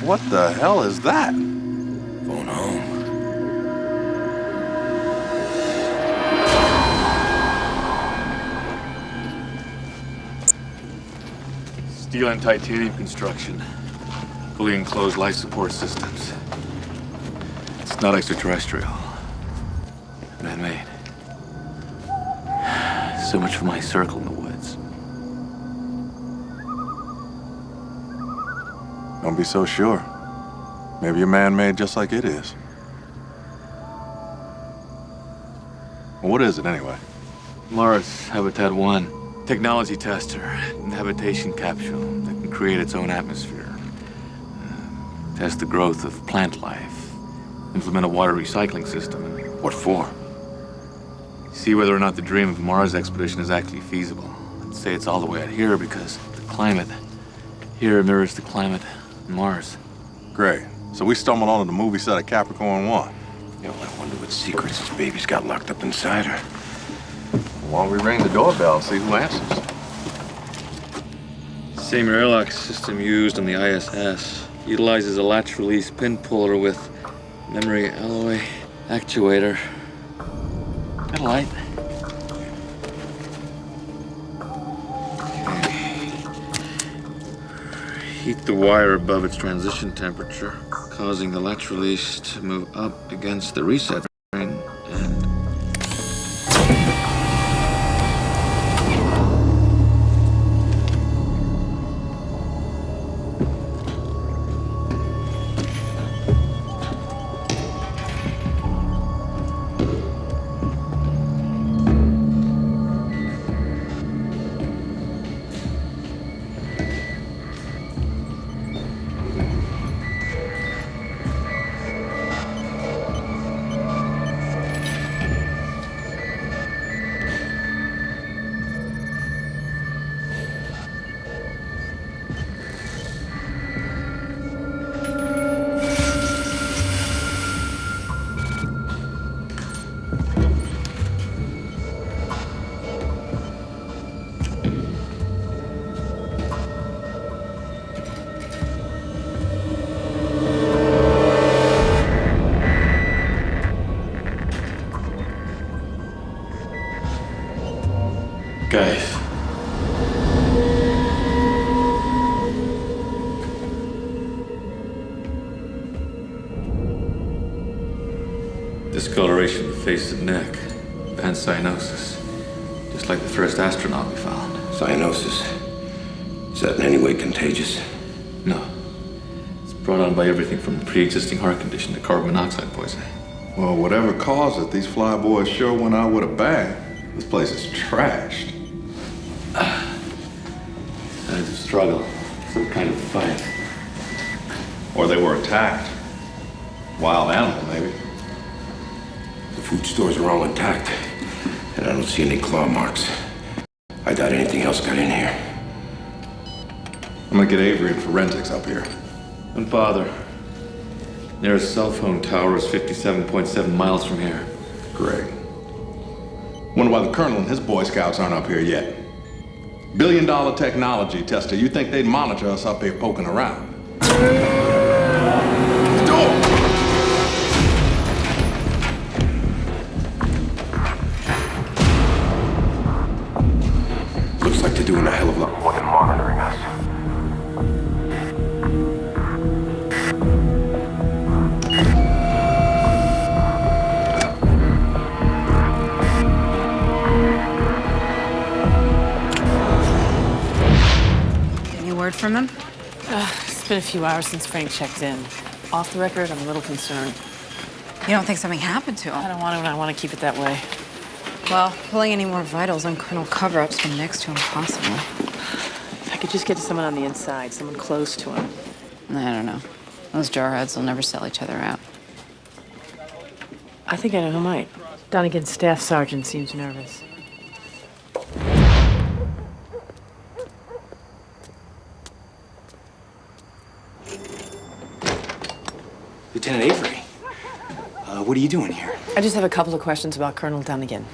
What the hell is that? Phone home. Steel and titanium construction. Fully enclosed life support systems. It's not extraterrestrial. Man-made. So much for my circle in the woods. Don't be so sure. Maybe you're man-made just like it is. Well, what is it, anyway? Mars Habitat 1. Technology tester. Habitation capsule that can create its own atmosphere. Test the growth of plant life. Implement a water recycling system. What for? See whether or not the dream of a Mars expedition is actually feasible. I'd say it's all the way out here because the climate here mirrors the climate on Mars. Great. So we stumbled onto the movie set of Capricorn 1. You know, I wonder what secrets this baby's got locked up inside her. Why don't we ring the doorbell and see who answers? Same airlock system used on the ISS. Utilizes a latch release pin puller with memory alloy actuator. Got a light. Okay. Heat the wire above its transition temperature, causing the latch release to move up against the reset ring and... Guys. Discoloration of the face and neck. Advanced cyanosis. Just like the first astronaut we found. Cyanosis. Is that in any way contagious? No. It's brought on by everything from a pre-existing heart condition to carbon monoxide poisoning. Well, whatever caused it, these flyboys sure went out with a bang. This place is trashed. Signs of struggle. Some kind of fight. Or they were attacked. Wild animal, maybe. The food stores are all intact, and I don't see any claw marks. I doubt anything else got in here. I'm gonna get Avery and forensics up here. Don't bother. Nearest cell phone tower is 57.7 miles from here. Great. Wonder why the Colonel and his Boy Scouts aren't up here yet. Billion-dollar technology tester. You think they'd monitor us up here poking around? Door! Looks like they're doing a hell of a lot more than monitoring us. Word from them? It's been a few hours since Frank checked in. Off the record, I'm a little concerned. You don't think something happened to him? I don't want to, and I want to keep it that way. Well, pulling any more vitals on Colonel cover-up's been next to impossible. If I could just get to someone on the inside, someone close to him. I don't know. Those jarheads will never sell each other out. I think I know who might. Donegan's staff sergeant seems nervous. Lieutenant Avery, what are you doing here? I just have a couple of questions about Colonel Donegan.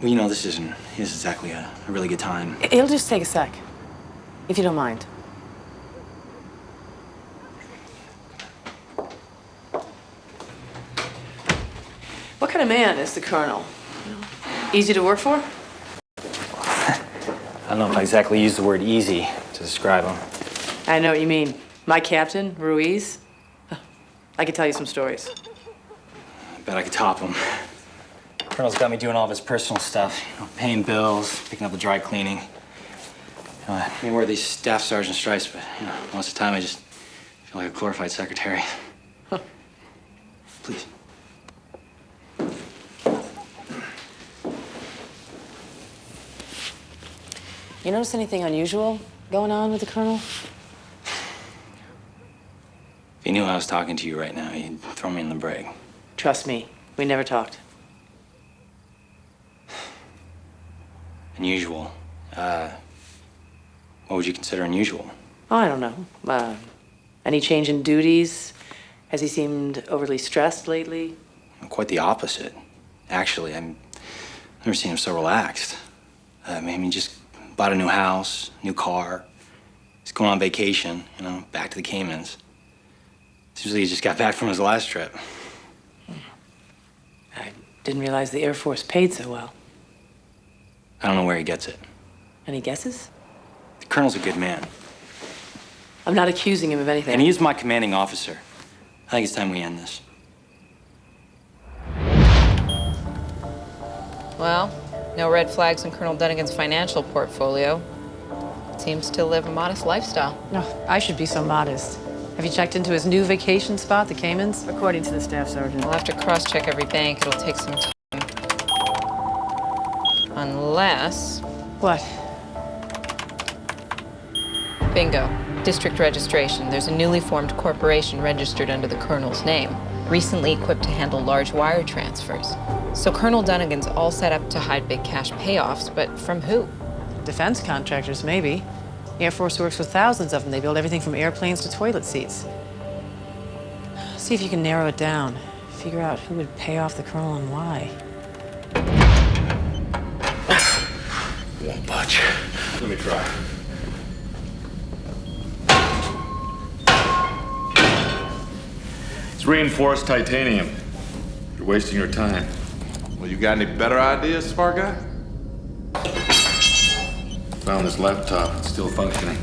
Well, you know, this isn't exactly a really good time. It'll just take a sec. if you don't mind. What kind of man is the colonel? Easy to work for? I don't know if I exactly use the word easy to describe him. I know what you mean. My captain, Ruiz. I could tell you some stories. I bet I could top him. Colonel's got me doing all of his personal stuff, paying bills, picking up the dry cleaning. I mean, wear these staff sergeant stripes, but most of the time I just feel like a glorified secretary. Please. You notice anything unusual going on with the colonel? If he knew I was talking to you right now, he'd throw me in the brig. Trust me, we never talked. Unusual. What would you consider unusual? Oh, I don't know. Any change in duties? Has he seemed overly stressed lately? Quite the opposite. Actually, I've never seen him so relaxed. I mean, he just bought a new house, new car. He's going on vacation, back to the Caymans. Seems like he just got back from his last trip. I didn't realize the Air Force paid so well. I don't know where he gets it. Any guesses? The colonel's a good man. I'm not accusing him of anything. And he is my commanding officer. I think it's time we end this. Well, no red flags in Colonel Dunnigan's financial portfolio. Seems to live a modest lifestyle. No, I should be so modest. Have you checked into his new vacation spot, the Caymans? According to the staff sergeant. We'll have to cross-check every bank. It'll take some time. Unless... What? Bingo. District registration. There's a newly formed corporation registered under the Colonel's name, recently equipped to handle large wire transfers. So Colonel Dunnigan's all set up to hide big cash payoffs, but from who? Defense contractors, maybe. The Air Force works with thousands of them. They build everything from airplanes to toilet seats. See if you can narrow it down. Figure out who would pay off the Colonel and why. Won't budge. Let me try. It's reinforced titanium. You're wasting your time. Well, you got any better ideas, smart guy? Found this laptop. It's still functioning.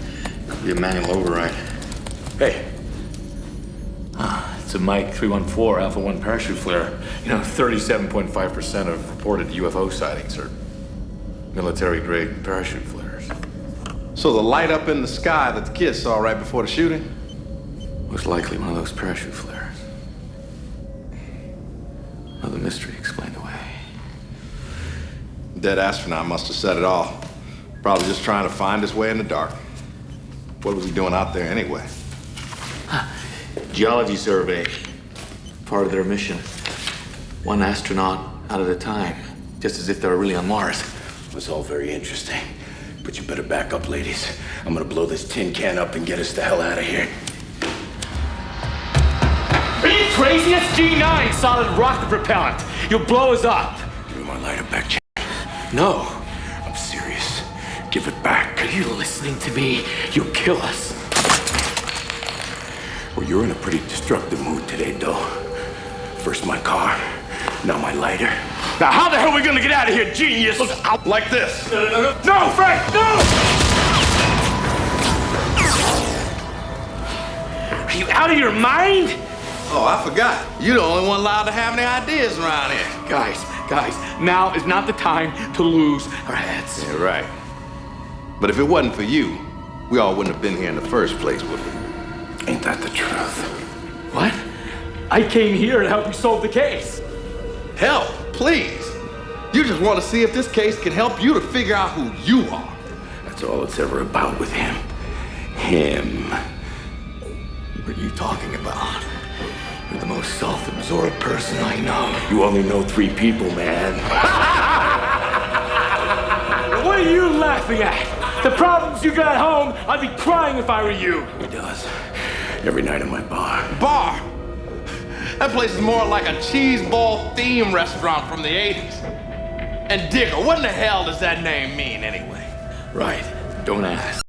Could be a manual override. Hey. It's a Mike 314 Alpha 1 parachute flare. 37.5% of reported UFO sightings are military-grade parachute flares. So the light up in the sky that the kids saw right before the shooting? Most likely one of those parachute flares. Another mystery explained away. Dead astronaut must have set it off. Probably just trying to find his way in the dark. What was he doing out there anyway? Geology survey. Part of their mission. One astronaut out at a time. Just as if they were really on Mars. It's all very interesting. But you better back up, ladies. I'm gonna blow this tin can up and get us the hell out of here. Are you crazy? That's G9 solid rocket propellant. You'll blow us up. Give me my lighter back, Ch. No, I'm serious. Give it back. Are you listening to me? You'll kill us. Well, you're in a pretty destructive mood today, Doe. First my car, now my lighter. Now, how the hell are we gonna get out of here, genius? Look out like this. No, Frank, no! Are you out of your mind? Oh, I forgot. You're the only one allowed to have any ideas around here. Guys, now is not the time to lose our heads. Yeah, right. But if it wasn't for you, we all wouldn't have been here in the first place, would we? Ain't that the truth? What? I came here to help you solve the case. Help, please. You just want to see if this case can help you to figure out who you are. That's all it's ever about with him. Him. What are you talking about? You're the most self-absorbed person I know. You only know 3 people, man. What are you laughing at? The problems you got at home, I'd be crying if I were you. He does. Every night in my bar. Bar? That place is more like a cheese ball theme restaurant from the 80s. And Digger, what in the hell does that name mean anyway? Right. Don't ask.